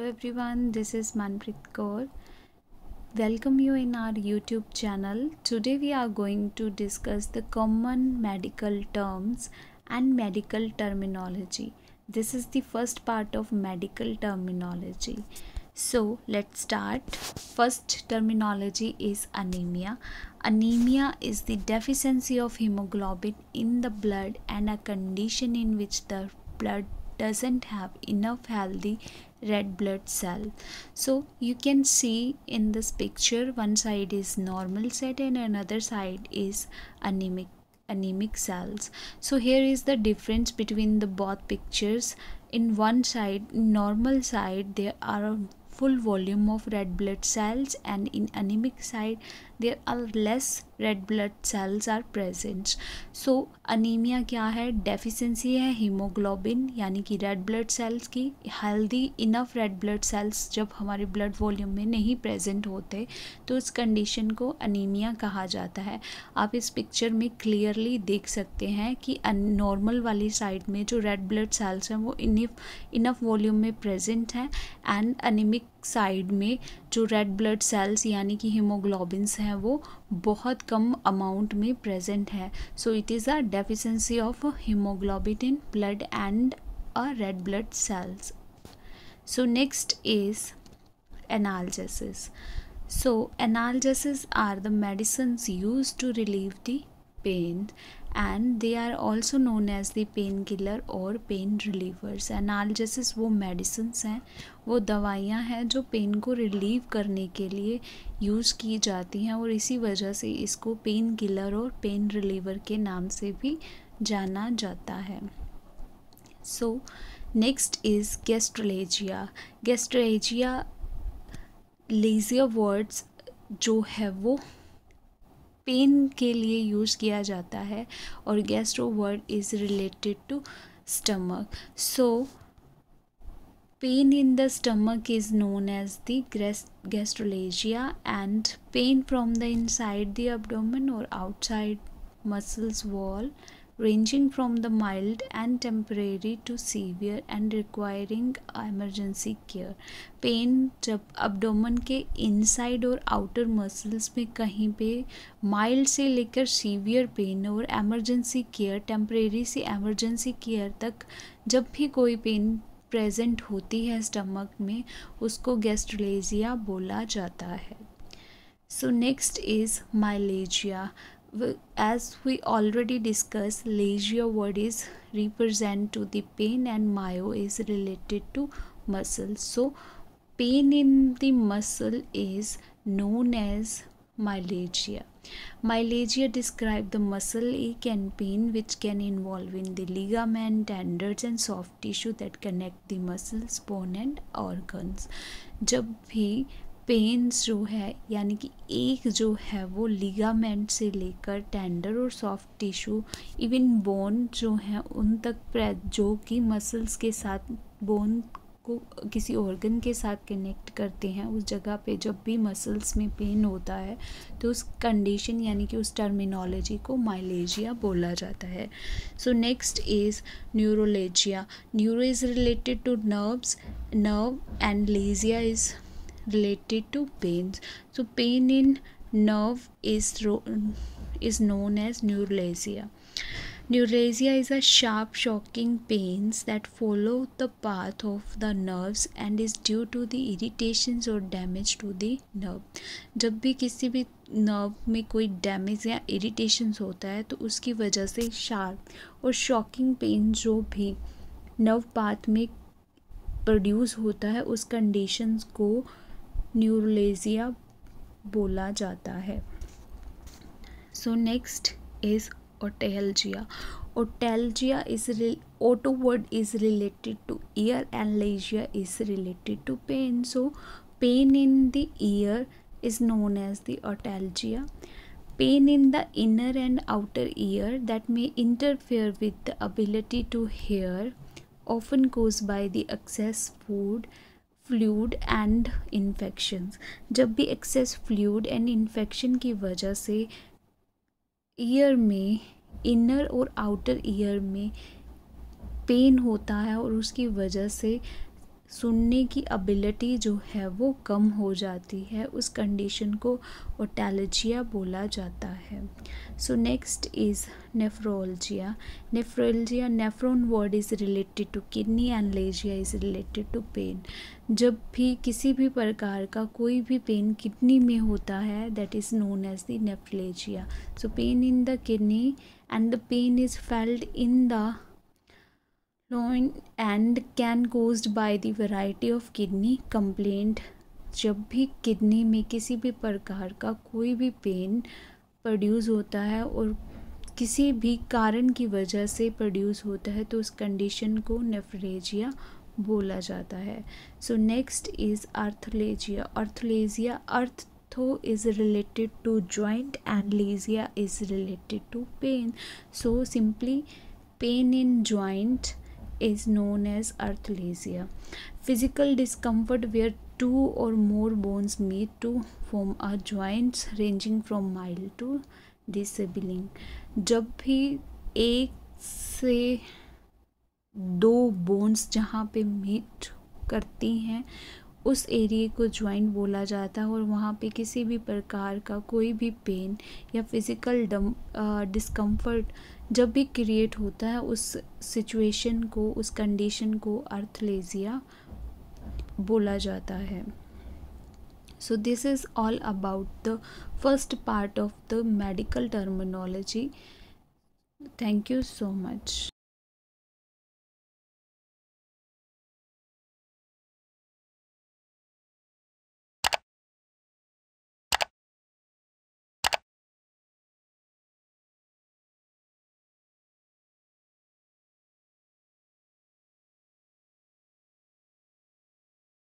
everyone, this is Manpreet Kaur. Welcome you in our YouTube channel. Today we are going to discuss the common medical terms and medical terminology. This is the first part of medical terminology. So let's start. First terminology is anemia. Anemia is the deficiency of hemoglobin in the blood and a condition in which the blood doesn't have enough healthy red blood cell. So you can see in this picture, one side is normal set and another side is anemic cells. So here is the difference between the both pictures. In one side, normal side, there are a full volume of red blood cells, and in anemic side there are less red blood cells are present. So anaemia क्या है? Deficiency है haemoglobin यानी कि red blood cells की। Healthy enough red blood cells जब हमारे blood volume में नहीं प्रेजेंट होते तो इस कंडीशन को अनीमिया कहा जाता है। आप इस पिक्चर में क्लियरली देख सकते हैं कि नॉर्मल वाली साइड में जो रेड ब्लड सेल्स हैं वो इनफ वॉल्यूम में प्रेजेंट हैं, एंड अनीमिक साइड में जो रेड ब्लड सेल्स यानी कि हीमोग्लोबिन्स हैं वो बहुत कम अमाउंट में प्रेजेंट है। So it is a deficiency of hemoglobin in blood and a red blood cells. So next is analgesics. So analgesics are the medicines used to relieve the pain, and they are also known as the painkiller or pain relievers. एनाल्जेसिस वो medicines हैं, वो दवाइयाँ हैं जो pen को relieve करने के लिए यूज़ की जाती हैं, और इसी वजह से इसको पेन किलर और पेन रिलीवर के नाम से भी जाना जाता है। So next is gastralgia. Gastralgia algia words जो है वो पेन के लिए यूज़ किया जाता है, और gastro word is related to stomach. So pain in the stomach is known as the gastralgia, and pain from the inside the abdomen or outside muscles wall, ranging from the mild and temporary to severe and requiring emergency care. Pain जब abdomen के inside और outer muscles में कहीं पे mild से लेकर severe pen और emergency care, temporary से emergency care तक जब भी कोई पेन प्रेजेंट होती है स्टमक में, उसको गैस्ट्रोलेजिया बोला जाता है. So next is myalgia. As we already discussed, legia word is represent to the pain and myo is related to muscle. So pain in the muscle is known as myalgia. Myalgia describe the muscle ache and pain which can involve in the ligament, tendons and soft tissue that connect the muscles, bone and organs. जब भी pens जो है यानी कि एक जो है वो लिगामेंट से लेकर टेंडर और सॉफ्ट टिश्यू, इवन बोन जो है उन तक, जो कि मसल्स के साथ बोन को किसी ऑर्गन के साथ कनेक्ट करते हैं, उस जगह पे जब भी मसल्स में पेन होता है तो उस कंडीशन यानी कि उस टर्मिनोलॉजी को माइलेजिया बोला जाता है. So next is neuralgia. Neuro is related to nerve and algia is related to pains. So pain in nerve is known as neuralgia. Neuralgia is a sharp shocking pains that follow the path of the nerves and is due to the irritations or damage to the nerve. जब भी किसी भी nerve में कोई damage या irritations होता है तो उसकी वजह से शार्प और शॉकिंग पेन जो भी नर्व पाथ में प्रोड्यूस होता है, उस कंडीशंस को न्यूरोलेजिया बोला जाता है. So next is otalgia. Otalgia is oto word is related to ear and algia is related to pain. So pain in the ear is known as the otalgia. Pain in the inner and outer ear that may interfere with the ability to hear often caused by the excess fluid and infections. जब भी access fluid and infection की वजह से year में, inner और outer ear में pen होता है और उसकी वजह से सुनने की एबिलिटी जो है वो कम हो जाती है, उस कंडीशन को ओटैल्जिया बोला जाता है। So next is nephralgia. Nephralgia, nephron word is related to kidney and algia is related to pain. जब भी किसी भी प्रकार का कोई भी पेन किडनी में होता है, that is known as the nephralgia. So pain in the kidney and the pain is felt in the loin and can caused by the variety of kidney complaint। जब भी किडनी में किसी भी प्रकार का कोई भी पेन प्रोड्यूस होता है और किसी भी कारण की वजह से प्रोड्यूस होता है, तो उस कंडीशन को नेफ्रेजिया बोला जाता है। So next is arthralgia. Arthralgia, artho is related to joint and lesia is related to pain. So simply pain in joint is known as arthlesia. Physical discomfort where two or more bones meet to form a joint ranging from mild to disabling। जब भी एक से दो bones जहाँ पे meet करती हैं, उस एरिए को जॉइंट बोला जाता है, और वहाँ पे किसी भी प्रकार का कोई भी पेन या फिज़िकल डिस्कम्फर्ट जब भी क्रिएट होता है, उस सिचुएशन को, उस कंडीशन को आर्थलेजिया बोला जाता है। So this is all about the first part of the medical terminology. Thank you so much.